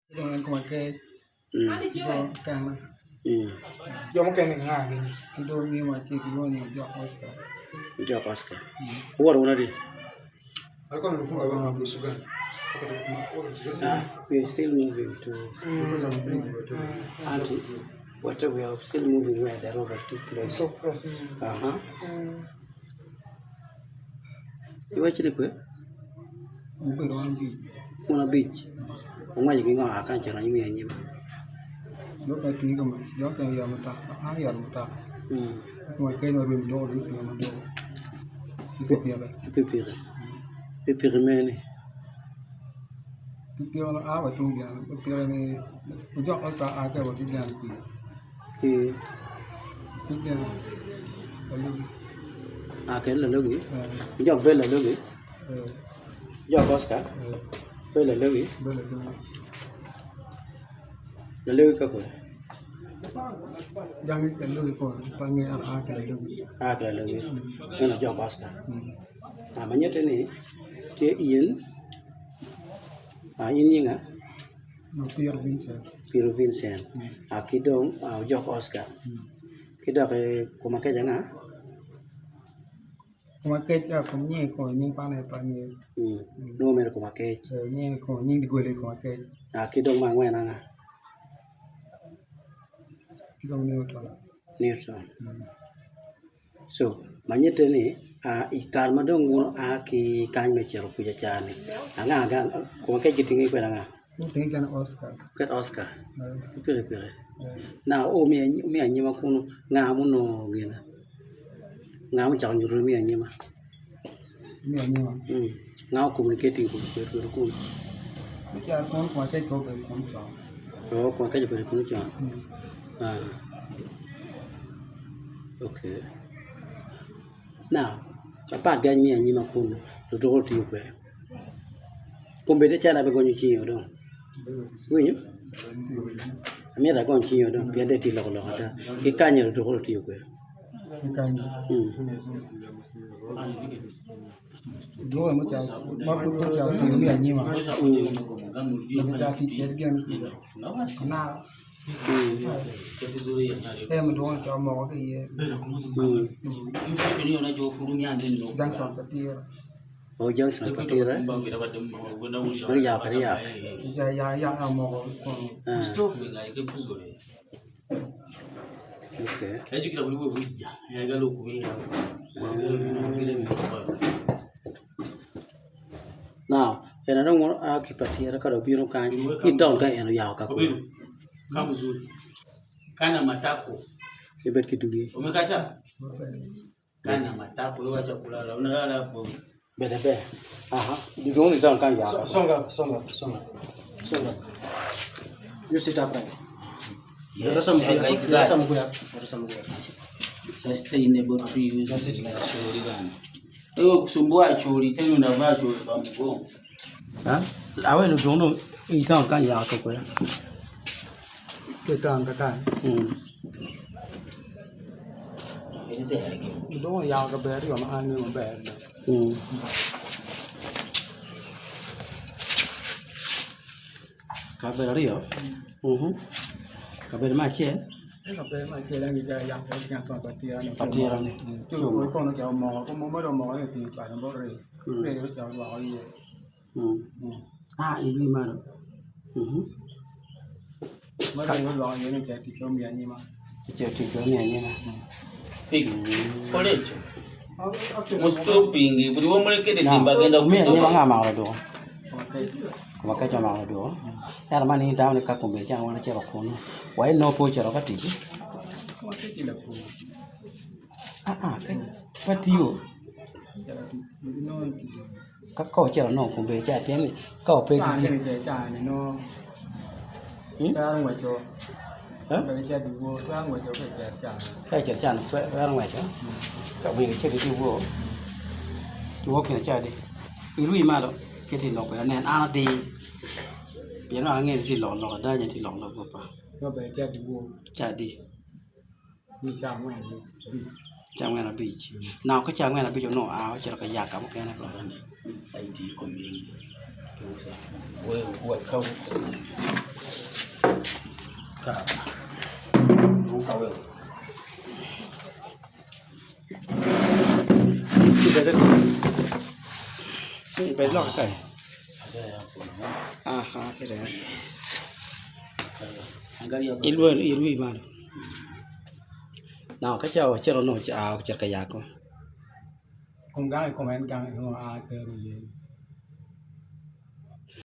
Dengan kemakai kan Yo mo kene nga gini. itu ni macam itu ni jauh Oscar. Jok Oscar. What one di? Alko no funga ba bu sugan. We are still moving to Auntie. What we are still moving where the robbery took place. So press. You actually quit? Bukan orang bi. On a beach. Ngwa yi nga aka chara yi me nyima. Lepas tu ni kemana? Jauh kan yang mata, ayam mata. Kemakai no rim do itu yang do. Itu dia lah. Pipire. Pipire meni. Itu dia orang awak tu dia. Itu ni jauh Oscar ada waktu dia ni. Ki Itu dia. Lalu aka la logi. Jok be la logi. Jok Oscar. Be la logi. boleh tu. La logi ka ko. Jangan selalu ikut panggil apa lagi. Aka la logi. Ngana Jok Oscar. Manyete ni te yin. Yin yinga. Pierre Vincent. Pierre Vincent. Akidong Jok Oscar. Kita ke kumake janga. Kemakai aku ni kau ni panai panggil. No me kumake. Ni kau ni digoleh kemakai. Akidong mangwe nanga. Kita ni utang. Newton. So, manyete ni ikar madong ki kan me chero puja chani. Anga kumake jitingi kwa nga. Itu kan Oscar. Ket Oscar. Pire. Na o mi anyima kuno nga muno gina. Nga mu chang juru mi anyima. Ni mah. Nga communicating ko kuno. Kita kau kemakai kau beri kontra. Oh, kumake jipere kuno cha. Okay. Now, apart gan mi anyima kuno, do to ti kwe. Kumbe de chana be gonyu chi yodo. Winyo? Ami da gon chi yodo, pia de ti lo ta. Ki kanye do to ti kwe. Kan. Dua macam ni mah. Macam kita dia ni. Nah. Mendorong macam mau dia. Dan sampai dia. Oh, jangan sampai patira. Mari ya kari ya. Ya mau. Okay. Now, ena dong akipatira kada biro kanyi. Idon ka ena ya ka ko. Kama zuri. Kana matako. Ibet kidugi. Umekata? Kana matako wewe acha kulala. Unalala hapo. Bebe. Aha. Didong idon kan ya ka. Songa. You sit up right. Yes, like that. Sustainable tree use chori gani. Wewe kusumbua chori tena unavaa chori kwa mgongo. Awe no dono idon kan ya ka ko. Kita angkatan. Dong yang ke beri sama ane sama beri. Kabel rio. Kabel macam. Kabel macam lagi yang tuan patiran. Patiran ni. Cuma kau nak jauh mau, kau mau mau ni di Padang Bori. Beri jauh mau ye. Ini mana? Mari mau ye ni jadi kami ni mah. Jadi kami ni mah. College. Musto pingi, berdua mereka di bagian mi ni mah ngama ada doa. Kuma ka jama do yar mani da ne ka kumbe jan wana chero kono wai no po chero ka tiji ka patio ka ko chero no kumbe cha pe ni ka pe cha ni no ta ngwa cho ba cha du wo ta ngwa cho ka cha no pe ra ngwa cho ka wi che di wo du wo ke cha di lui ma lo cái thì lọc cái này ăn đi, bây giờ nghe thì lọc ở đây thì lọc bapa. Nó về cha đi vô. Cha đi. Đi cha ngoài đi. Cha ngoài là beach. Nào cái cha ngoài là beach nó áo chỉ là cái giặc cả một cái này còn. Ai đi con mình. Wewe khâu ไปลอกใส่ค่ะแค่ไหนอีลุยมาnào cái chào chơi nó nổi chào chặt cái giặc con gái comment gang nó ai chơi gì